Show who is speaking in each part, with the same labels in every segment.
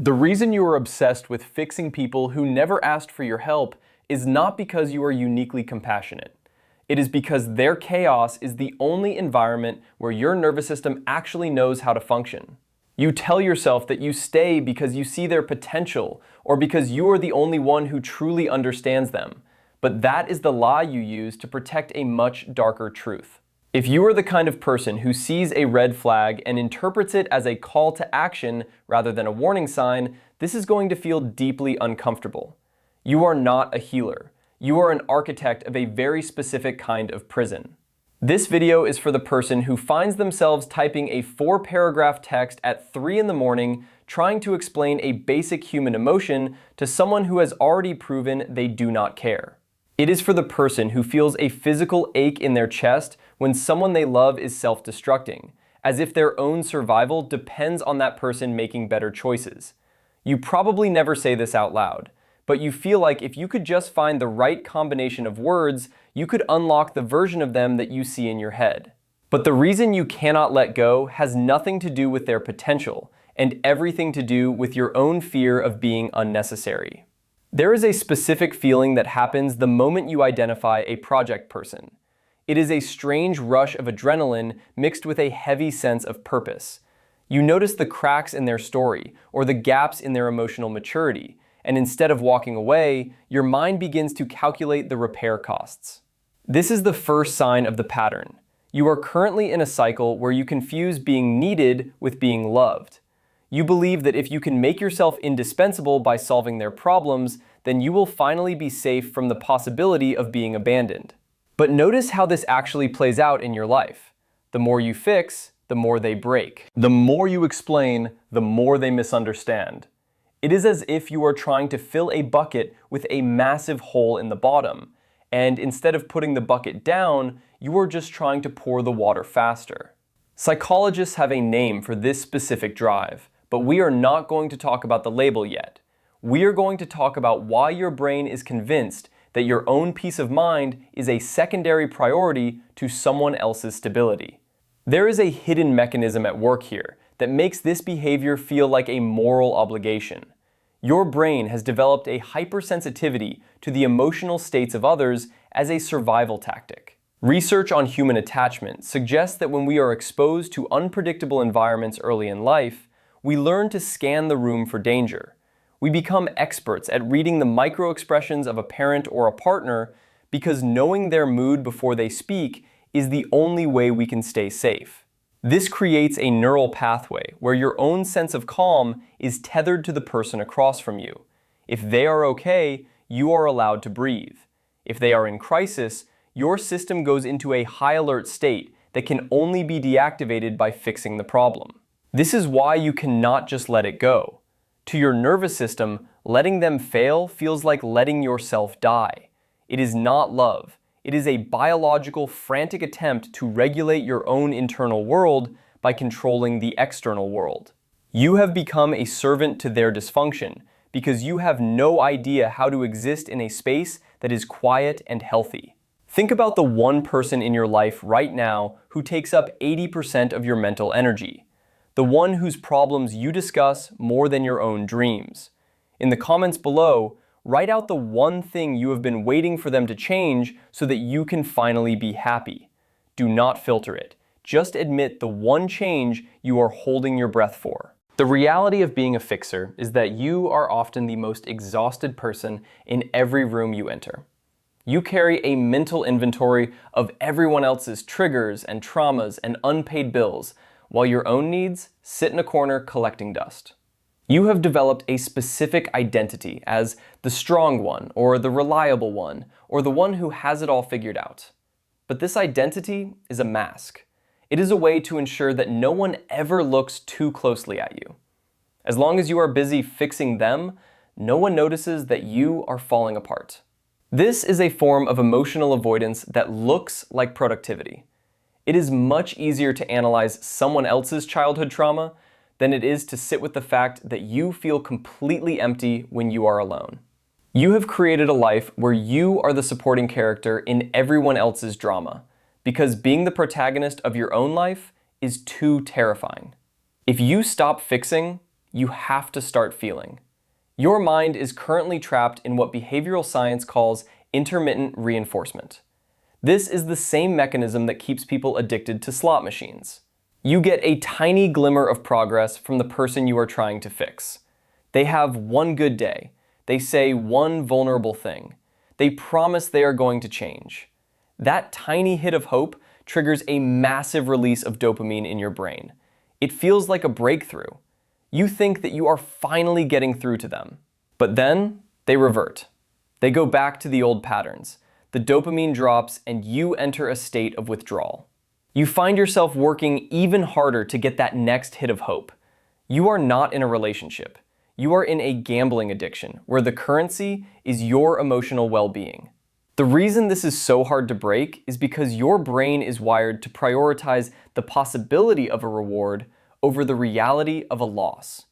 Speaker 1: The reason you are obsessed with fixing people who never asked for your help is not because you are uniquely compassionate. It is because their chaos is the only environment where your nervous system actually knows how to function. You tell yourself that you stay because you see their potential or because you are the only one who truly understands them. But that is the lie you use to protect a much darker truth. If you are the kind of person who sees a red flag and interprets it as a call to action rather than a warning sign, this is going to feel deeply uncomfortable. You are not a healer. You are an architect of a very specific kind of prison. This video is for the person who finds themselves typing a 4-paragraph text at 3 in the morning trying to explain a basic human emotion to someone who has already proven they do not care. It is for the person who feels a physical ache in their chest when someone they love is self-destructing, as if their own survival depends on that person making better choices. You probably never say this out loud, but you feel like if you could just find the right combination of words, you could unlock the version of them that you see in your head. But the reason you cannot let go has nothing to do with their potential, and everything to do with your own fear of being unnecessary. There is a specific feeling that happens the moment you identify a project person. It is a strange rush of adrenaline mixed with a heavy sense of purpose. You notice the cracks in their story or the gaps in their emotional maturity, and instead of walking away, your mind begins to calculate the repair costs. This is the first sign of the pattern. You are currently in a cycle where you confuse being needed with being loved. You believe that if you can make yourself indispensable by solving their problems, then you will finally be safe from the possibility of being abandoned. But notice how this actually plays out in your life. The more you fix, the more they break. The more you explain, the more they misunderstand. It is as if you are trying to fill a bucket with a massive hole in the bottom, and instead of putting the bucket down, you are just trying to pour the water faster. Psychologists have a name for this specific drive, but we are not going to talk about the label yet. We are going to talk about why your brain is convinced that your own peace of mind is a secondary priority to someone else's stability. There is a hidden mechanism at work here that makes this behavior feel like a moral obligation. Your brain has developed a hypersensitivity to the emotional states of others as a survival tactic. Research on human attachment suggests that when we are exposed to unpredictable environments early in life, we learn to scan the room for danger. We become experts at reading the micro-expressions of a parent or a partner because knowing their mood before they speak is the only way we can stay safe. This creates a neural pathway where your own sense of calm is tethered to the person across from you. If they are okay, you are allowed to breathe. If they are in crisis, your system goes into a high alert state that can only be deactivated by fixing the problem. This is why you cannot just let it go. To your nervous system, letting them fail feels like letting yourself die. It is not love. It is a biological, frantic attempt to regulate your own internal world by controlling the external world. You have become a servant to their dysfunction because you have no idea how to exist in a space that is quiet and healthy. Think about the one person in your life right now who takes up 80% of your mental energy. The one whose problems you discuss more than your own dreams. In the comments below, write out the one thing you have been waiting for them to change so that you can finally be happy. Do not filter it. Just admit the one change you are holding your breath for. The reality of being a fixer is that you are often the most exhausted person in every room you enter. You carry a mental inventory of everyone else's triggers and traumas and unpaid bills, while your own needs sit in a corner collecting dust. You have developed a specific identity as the strong one, or the reliable one, or the one who has it all figured out. But this identity is a mask. It is a way to ensure that no one ever looks too closely at you. As long as you are busy fixing them, no one notices that you are falling apart. This is a form of emotional avoidance that looks like productivity. It is much easier to analyze someone else's childhood trauma than it is to sit with the fact that you feel completely empty when you are alone. You have created a life where you are the supporting character in everyone else's drama, because being the protagonist of your own life is too terrifying. If you stop fixing, you have to start feeling. Your mind is currently trapped in what behavioral science calls intermittent reinforcement. This is the same mechanism that keeps people addicted to slot machines. You get a tiny glimmer of progress from the person you are trying to fix. They have one good day. They say one vulnerable thing. They promise they are going to change. That tiny hit of hope triggers a massive release of dopamine in your brain. It feels like a breakthrough. You think that you are finally getting through to them. But then they revert. They go back to the old patterns. The dopamine drops and you enter a state of withdrawal. You find yourself working even harder to get that next hit of hope. You are not in a relationship. You are in a gambling addiction where the currency is your emotional well-being. The reason this is so hard to break is because your brain is wired to prioritize the possibility of a reward over the reality of a loss.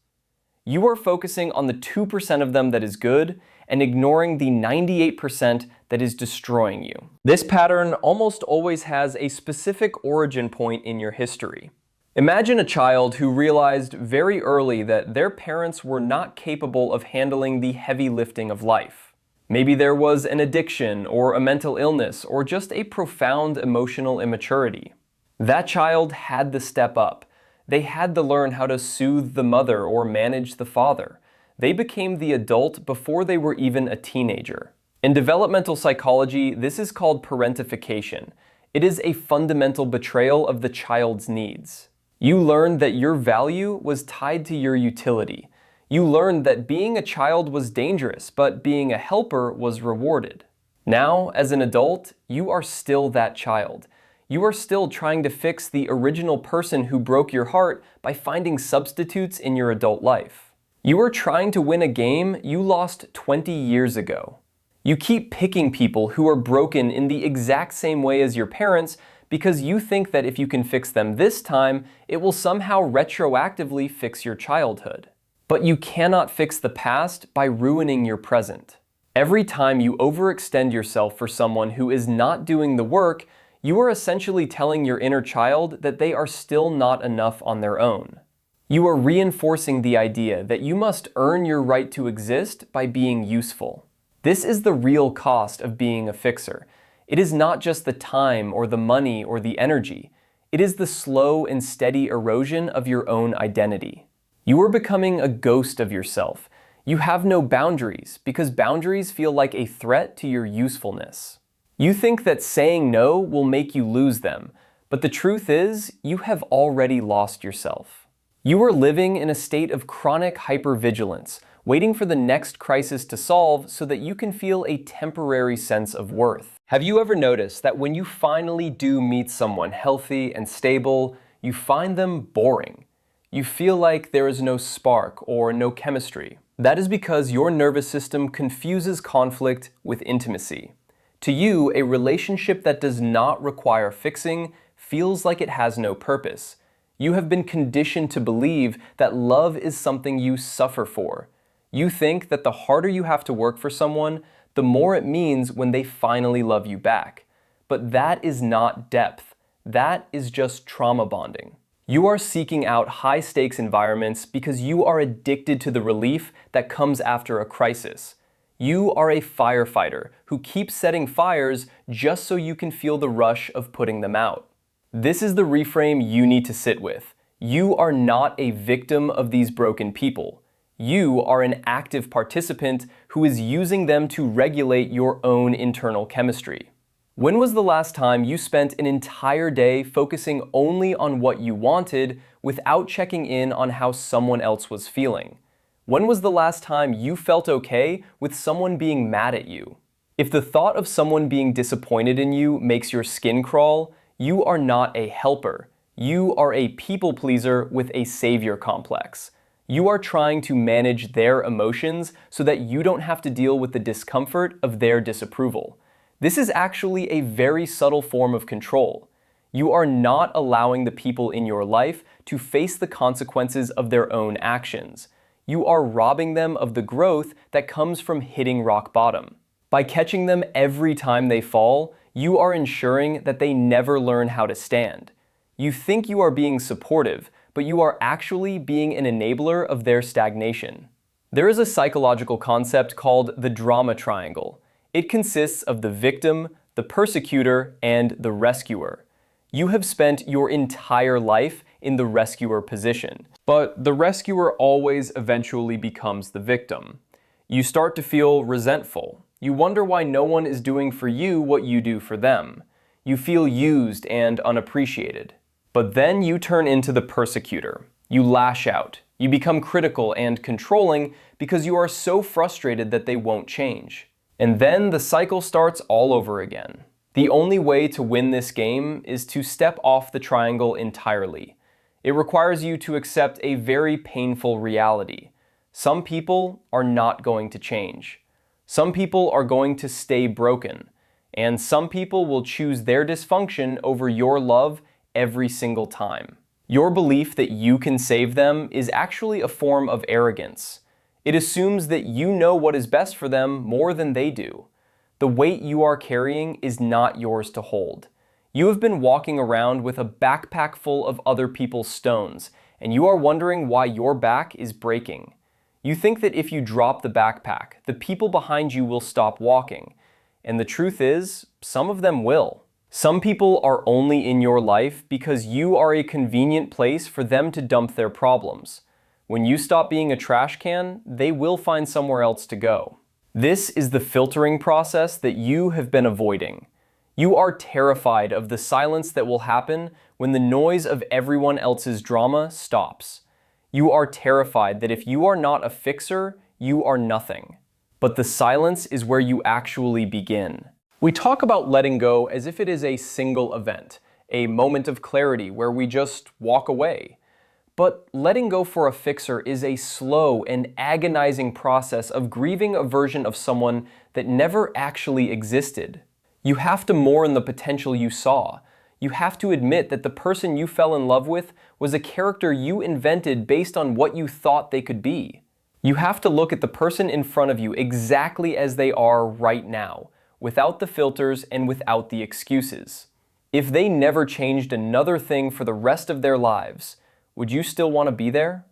Speaker 1: You are focusing on the 2% of them that is good and ignoring the 98% that is destroying you. This pattern almost always has a specific origin point in your history. Imagine a child who realized very early that their parents were not capable of handling the heavy lifting of life. Maybe there was an addiction or a mental illness or just a profound emotional immaturity. That child had to step up. They had to learn how to soothe the mother or manage the father. They became the adult before they were even a teenager. In developmental psychology, this is called parentification. It is a fundamental betrayal of the child's needs. You learned that your value was tied to your utility. You learned that being a child was dangerous, but being a helper was rewarded. Now, as an adult, you are still that child. You are still trying to fix the original person who broke your heart by finding substitutes in your adult life. You are trying to win a game you lost 20 years ago. You keep picking people who are broken in the exact same way as your parents because you think that if you can fix them this time, it will somehow retroactively fix your childhood. But you cannot fix the past by ruining your present. Every time you overextend yourself for someone who is not doing the work, you are essentially telling your inner child that they are still not enough on their own. You are reinforcing the idea that you must earn your right to exist by being useful. This is the real cost of being a fixer. It is not just the time or the money or the energy. It is the slow and steady erosion of your own identity. You are becoming a ghost of yourself. You have no boundaries because boundaries feel like a threat to your usefulness. You think that saying no will make you lose them, but the truth is, you have already lost yourself. You are living in a state of chronic hypervigilance, waiting for the next crisis to solve so that you can feel a temporary sense of worth. Have you ever noticed that when you finally do meet someone healthy and stable, you find them boring? You feel like there is no spark or no chemistry. That is because your nervous system confuses conflict with intimacy. To you, a relationship that does not require fixing feels like it has no purpose. You have been conditioned to believe that love is something you suffer for. You think that the harder you have to work for someone, the more it means when they finally love you back. But that is not depth. That is just trauma bonding. You are seeking out high-stakes environments because you are addicted to the relief that comes after a crisis. You are a firefighter who keeps setting fires just so you can feel the rush of putting them out. This is the reframe you need to sit with. You are not a victim of these broken people. You are an active participant who is using them to regulate your own internal chemistry. When was the last time you spent an entire day focusing only on what you wanted without checking in on how someone else was feeling? When was the last time you felt okay with someone being mad at you? If the thought of someone being disappointed in you makes your skin crawl, you are not a helper. You are a people pleaser with a savior complex. You are trying to manage their emotions so that you don't have to deal with the discomfort of their disapproval. This is actually a very subtle form of control. You are not allowing the people in your life to face the consequences of their own actions. You are robbing them of the growth that comes from hitting rock bottom. By catching them every time they fall, you are ensuring that they never learn how to stand. You think you are being supportive, but you are actually being an enabler of their stagnation. There is a psychological concept called the drama triangle. It consists of the victim, the persecutor, and the rescuer. You have spent your entire life in the rescuer position, but the rescuer always eventually becomes the victim. You start to feel resentful. You wonder why no one is doing for you what you do for them. You feel used and unappreciated. But then you turn into the persecutor. You lash out. You become critical and controlling because you are so frustrated that they won't change. And then the cycle starts all over again. The only way to win this game is to step off the triangle entirely. It requires you to accept a very painful reality. Some people are not going to change. Some people are going to stay broken. And some people will choose their dysfunction over your love every single time. Your belief that you can save them is actually a form of arrogance. It assumes that you know what is best for them more than they do. The weight you are carrying is not yours to hold. You have been walking around with a backpack full of other people's stones, and you are wondering why your back is breaking. You think that if you drop the backpack, the people behind you will stop walking. And the truth is, some of them will. Some people are only in your life because you are a convenient place for them to dump their problems. When you stop being a trash can, they will find somewhere else to go. This is the filtering process that you have been avoiding. You are terrified of the silence that will happen when the noise of everyone else's drama stops. You are terrified that if you are not a fixer, you are nothing. But the silence is where you actually begin. We talk about letting go as if it is a single event, a moment of clarity where we just walk away. But letting go for a fixer is a slow and agonizing process of grieving a version of someone that never actually existed. You have to mourn the potential you saw. You have to admit that the person you fell in love with was a character you invented based on what you thought they could be. You have to look at the person in front of you exactly as they are right now, without the filters and without the excuses. If they never changed another thing for the rest of their lives, would you still want to be there?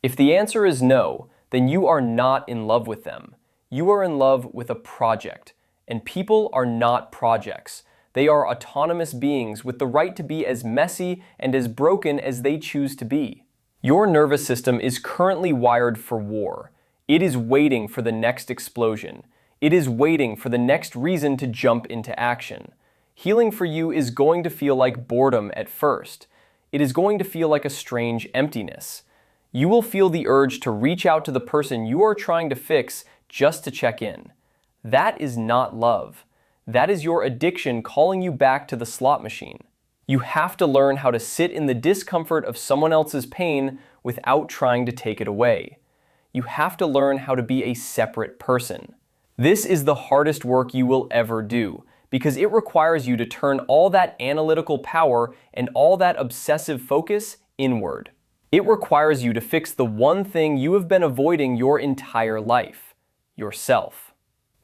Speaker 1: If the answer is no, then you are not in love with them. You are in love with a project, and people are not projects. They are autonomous beings with the right to be as messy and as broken as they choose to be. Your nervous system is currently wired for war. It is waiting for the next explosion. It is waiting for the next reason to jump into action. Healing for you is going to feel like boredom at first. It is going to feel like a strange emptiness. You will feel the urge to reach out to the person you are trying to fix just to check in. That is not love. That is your addiction calling you back to the slot machine. You have to learn how to sit in the discomfort of someone else's pain without trying to take it away. You have to learn how to be a separate person. This is the hardest work you will ever do, because it requires you to turn all that analytical power and all that obsessive focus inward. It requires you to fix the one thing you have been avoiding your entire life: yourself.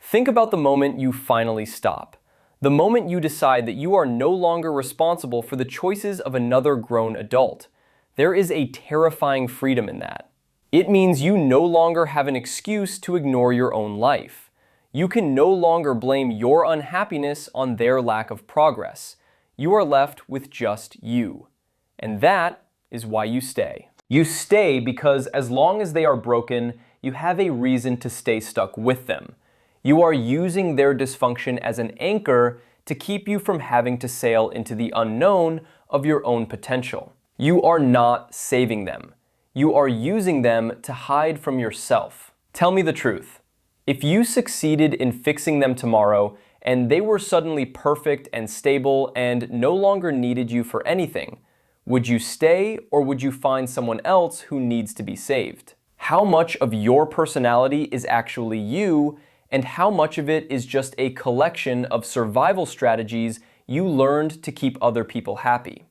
Speaker 1: Think about the moment you finally stop. The moment you decide that you are no longer responsible for the choices of another grown adult. There is a terrifying freedom in that. It means you no longer have an excuse to ignore your own life. You can no longer blame your unhappiness on their lack of progress. You are left with just you. And that is why you stay. You stay because as long as they are broken, you have a reason to stay stuck with them. You are using their dysfunction as an anchor to keep you from having to sail into the unknown of your own potential. You are not saving them. You are using them to hide from yourself. Tell me the truth. If you succeeded in fixing them tomorrow and they were suddenly perfect and stable and no longer needed you for anything, would you stay or would you find someone else who needs to be saved? How much of your personality is actually you, and how much of it is just a collection of survival strategies you learned to keep other people happy?